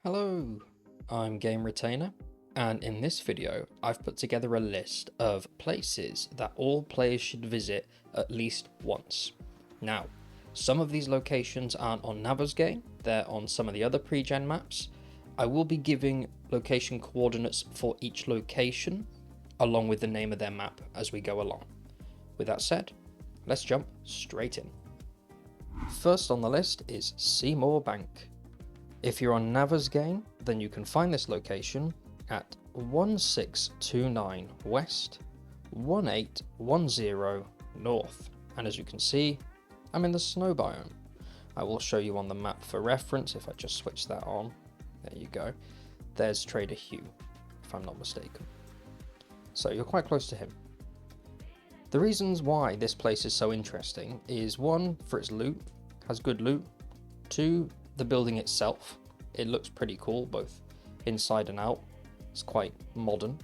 Hello, I'm Game Retainer, and in this video I've put together a list of places that all players should visit at least once. Now, some of these locations aren't on Navezgane, they're on some of the other pre-gen maps. I will be giving location coordinates for each location, along with the name of their map as we go along. With that said, let's jump straight in. First on the list is Seemore Bank. If you're on Navezgane, then you can find this location at 1629 West, 1810 North. And as you can see, I'm in the snow biome. I will show you on the map for reference if I just switch that on. There you go. There's Trader Hugh, if I'm not mistaken. So you're quite close to him. The reasons why this place is so interesting is 1, for its loot, has good loot. 2, the building itself, it looks pretty cool both inside and out, it's quite modern.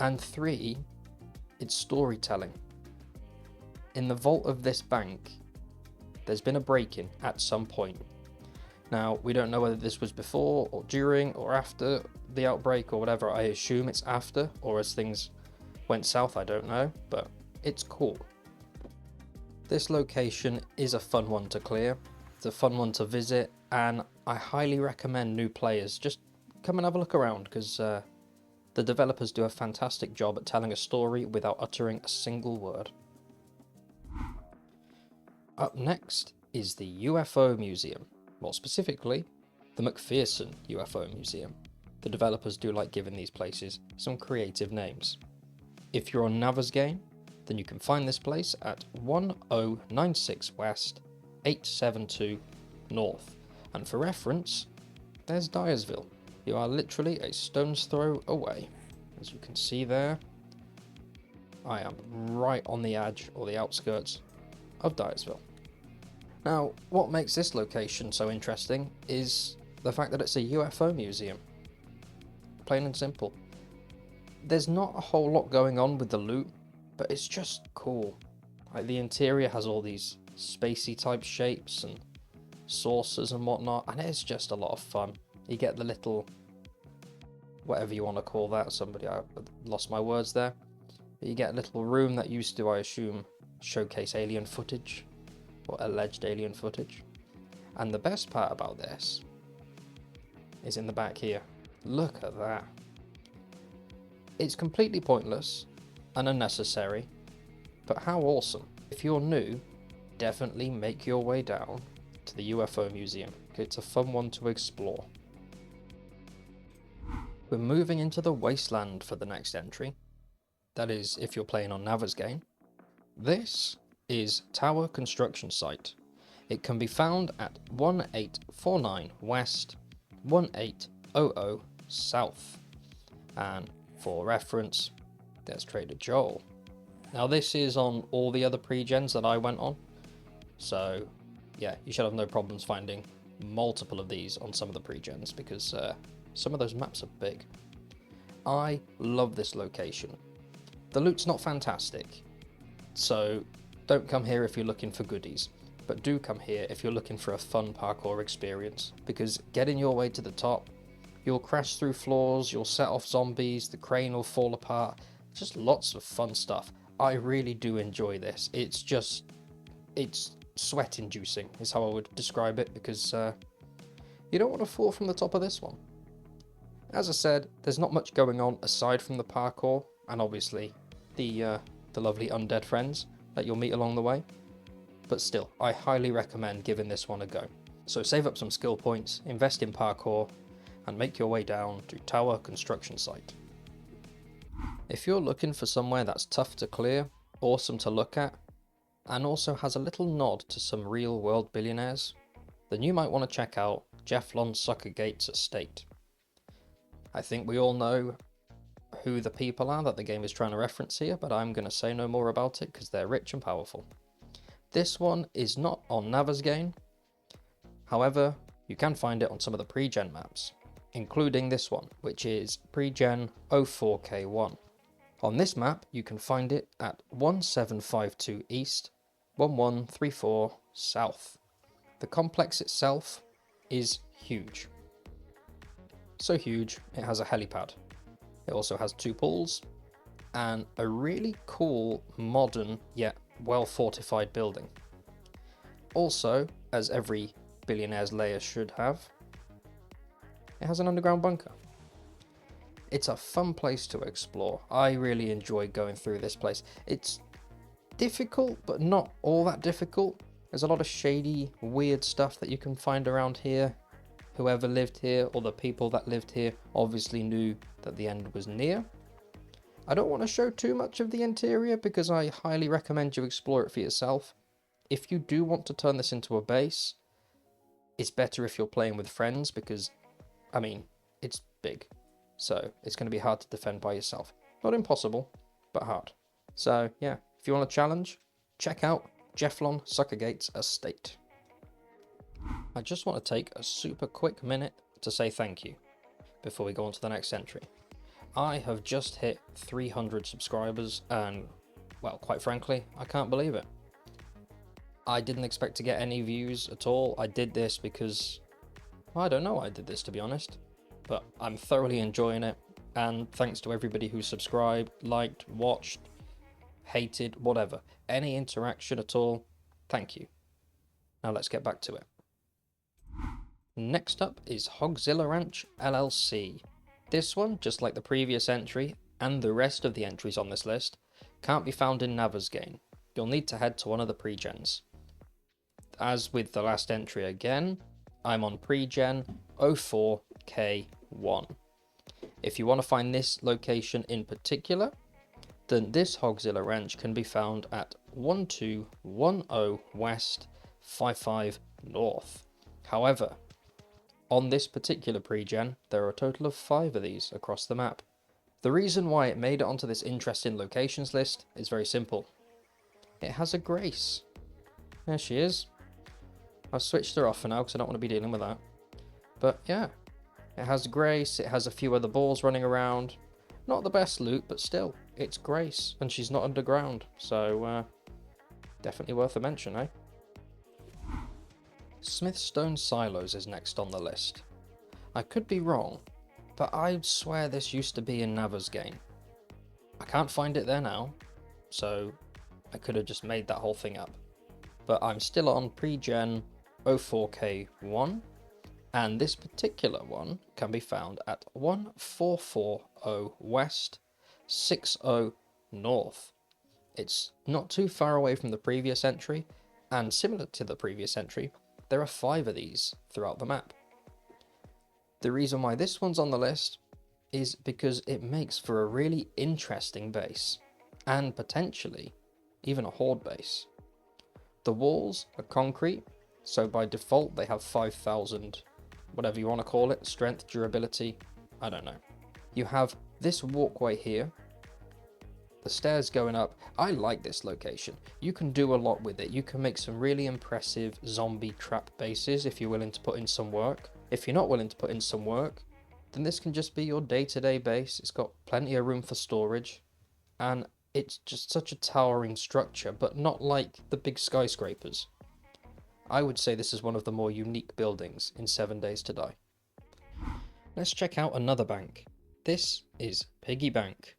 And 3, it's storytelling. In the vault of this bank, there's been a break-in at some point. Now, we don't know whether this was before or during or after the outbreak or whatever. I assume it's after, or as things went south, I don't know, but it's cool. This location is a fun one to clear. It's a fun one to visit, and I highly recommend new players just come and have a look around, because the developers do a fantastic job at telling a story without uttering a single word. Up next is the UFO Museum, more specifically the McPherson UFO Museum. The developers do like giving these places some creative names. If you're on Navezgane, then you can find this place at 1096 West, 872 North, and for reference, there's Dyersville. You are literally a stone's throw away. As you can see there, I am right on the edge or the outskirts of Dyersville. Now, what makes this location so interesting is the fact that it's a UFO museum. Plain and simple. There's not a whole lot going on with the loot, but it's just cool. Like, the interior has all these spacey type shapes and saucers and whatnot, and it's just a lot of fun. You get the little, whatever you want to call that, I lost my words there. But you get a little room that used to, I assume, showcase alien footage, or alleged alien footage. And the best part about this is in the back here. Look at that. It's completely pointless and unnecessary, but how awesome. If you're new, definitely make your way down to the UFO Museum. It's a fun one to explore. We're moving into the wasteland for the next entry. That is, if you're playing on Navezgane. This is Tower Construction Site. It can be found at 1849 West, 1800 South. And for reference, there's Trader Joel. Now this is on all the other pre-gens that I went on, so yeah, you should have no problems finding multiple of these on some of the pre-gens, because some of those maps are big. I love this location. The loot's not fantastic, so don't come here if you're looking for goodies, but do come here if you're looking for a fun parkour experience, because getting your way to the top, you'll crash through floors, you'll set off zombies, the crane will fall apart, just lots of fun stuff. I really do enjoy this. It's sweat inducing is how I would describe it, because you don't want to fall from the top of this one. As I said, there's not much going on aside from the parkour, and obviously the lovely undead friends that you'll meet along the way. But still, I highly recommend giving this one a go. So save up some skill points, invest in parkour, and make your way down to Tower Construction Site. If you're looking for somewhere that's tough to clear, awesome to look at, and also has a little nod to some real world billionaires, then you might want to check out Jeffelon Suckergates estate. I think we all know who the people are that the game is trying to reference here, but I'm going to say no more about it because they're rich and powerful. This one is not on Navezgane, however, you can find it on some of the pre-gen maps, including this one, which is pre-gen 04K1. On this map, you can find it at 1752 East, 1134 South. The complex itself is huge. so huge it has a helipad. It also has 2 pools and a really cool, modern yet well fortified building. Also, as every billionaire's lair should have, it has an underground bunker. It's a fun place to explore. I really enjoy going through this place. It's difficult, but not all that difficult. There's a lot of shady, weird stuff that you can find around here. Whoever lived here, or the people that lived here, obviously knew that the end was near. I don't want to show too much of the interior because I highly recommend you explore it for yourself. If you do want to turn this into a base, it's better if you're playing with friends because, I mean, it's big. So it's going to be hard to defend by yourself. Not impossible, but hard. So yeah, if you want a challenge, check out Jeffelon Suckergates Estate. I just want to take a super quick minute to say thank you before we go on to the next entry. I have just hit 300 subscribers and, well, quite frankly, I can't believe it. I didn't expect to get any views at all. I did this because, well, I don't know why I did this, to be honest, but I'm thoroughly enjoying it, and thanks to everybody who subscribed, liked, watched, hated, whatever, any interaction at all, thank you. Now let's get back to it. Next up is Hogzilla Ranch LLC. This one, just like the previous entry and the rest of the entries on this list, can't be found in Navezgane. You'll need to head to one of the pre-gens. As with the last entry again, I'm on pre-gen 04K1. If you want to find this location in particular, then this Hogzilla Ranch can be found at 1210 West, 55 North. However, on this particular pre-gen, there are a total of 5 of these across the map. The reason why it made it onto this interesting locations list is very simple. It has a Grace. There she is. I've switched her off for now because I don't want to be dealing with that. But yeah, it has Grace, it has a few other balls running around. Not the best loot, but still, it's Grace, and she's not underground, so definitely worth a mention, eh? Smithstone Silos is next on the list. I could be wrong, but I swear this used to be in Navezgane. I can't find it there now, so I could have just made that whole thing up. But I'm still on pre-gen 04K1, and this particular one can be found at 1440 West, 60 North. It's not too far away from the previous entry, and similar to the previous entry, there are 5 of these throughout the map. The reason why this one's on the list is because it makes for a really interesting base, and potentially even a horde base. The walls are concrete, so by default they have 5,000, whatever you want to call it, strength, durability, I don't know. You have this walkway here, the stairs going up. I like this location. You can do a lot with it. You can make some really impressive zombie trap bases if you're willing to put in some work. If you're not willing to put in some work, then this can just be your day-to-day base. It's got plenty of room for storage, and it's just such a towering structure, but not like the big skyscrapers. I would say this is one of the more unique buildings in 7 Days to Die. Let's check out another bank. This is Piggy Bank.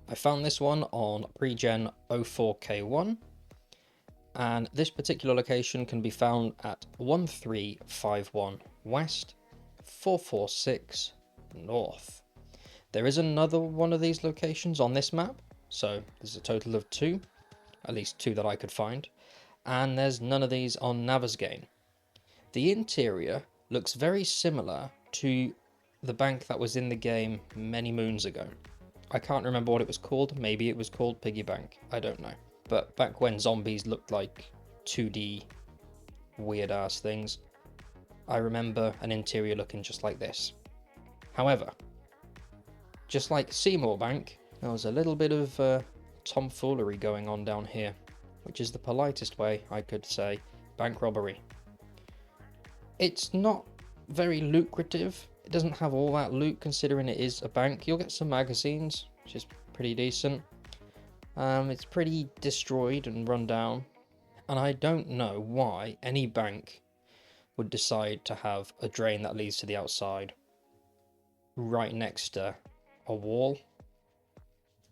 I found this one on pre-gen 04K1, and this particular location can be found at 1351 West, 446 North. There is another one of these locations on this map, so there's a total of 2, at least 2 that I could find, and there's none of these on Navezgane. The interior looks very similar to the bank that was in the game many moons ago. I can't remember what it was called. Maybe it was called Piggy Bank. I don't know. But back when zombies looked like 2D weird ass things, I remember an interior looking just like this. However, just like Seemore Bank, there was a little bit of tomfoolery going on down here, which is the politest way I could say bank robbery. It's not very lucrative. It doesn't have all that loot considering it is a bank. You'll get some magazines, which is pretty decent. It's pretty destroyed and run down, and I don't know why any bank would decide to have a drain that leads to the outside. right next to a wall.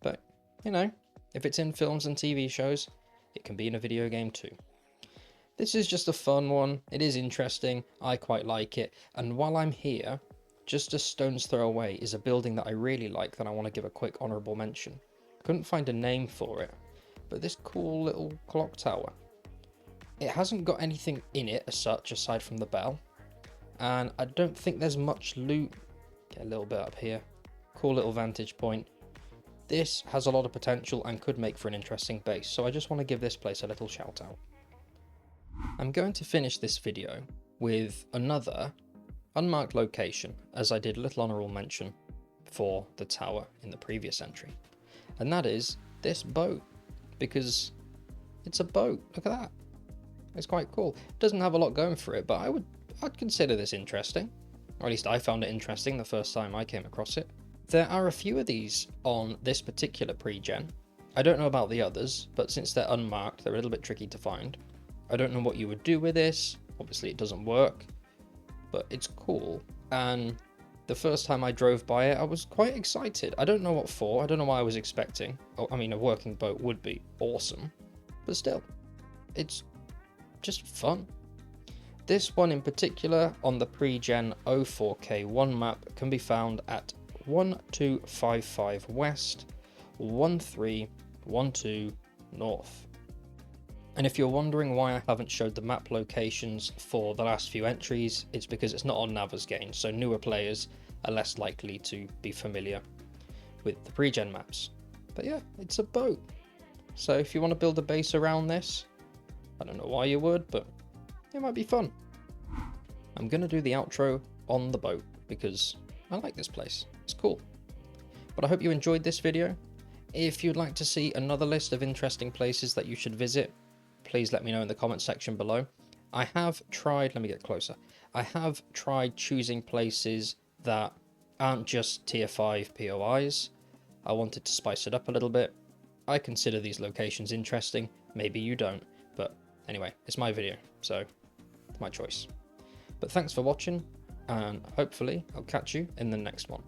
But, you know, if it's in films and TV shows, it can be in a video game too. This is just a fun one. It is interesting. I quite like it. And while I'm here, just a stone's throw away is a building that I really like that I want to give a quick honourable mention. Couldn't find a name for it, but this cool little clock tower. It hasn't got anything in it as such aside from the bell, and I don't think there's much loot. Get a little bit up here. Cool little vantage point. This has a lot of potential and could make for an interesting base, so I just want to give this place a little shout out. I'm going to finish this video with another unmarked location, as I did a little honourable mention for the tower in the previous entry. And that is this boat, because it's a boat. Look at that. It's quite cool. It doesn't have a lot going for it, but I'd consider this interesting. Or at least I found it interesting the first time I came across it. There are a few of these on this particular pre-gen. I don't know about the others, but since they're unmarked, they're a little bit tricky to find. I don't know what you would do with this. Obviously it doesn't work, but it's cool. And the first time I drove by it, I was quite excited. I don't know what for. I don't know what I was expecting. Oh, I mean, a working boat would be awesome, but still, it's just fun. This one in particular on the pre-gen 04K1 map can be found at 1255 West, 1312 North. And if you're wondering why I haven't showed the map locations for the last few entries, it's because it's not on Navigaine, so newer players are less likely to be familiar with the pre-gen maps. But yeah, it's a boat. So if you want to build a base around this, I don't know why you would, but it might be fun. I'm going to do the outro on the boat because I like this place. It's cool. But I hope you enjoyed this video. If you'd like to see another list of interesting places that you should visit, please let me know in the comment section below. I have tried, let me get closer. I have tried choosing places that aren't just tier 5 POIs. I wanted to spice it up a little bit. I consider these locations interesting. Maybe you don't, but anyway, it's my video, so it's my choice. But thanks for watching, and hopefully I'll catch you in the next one.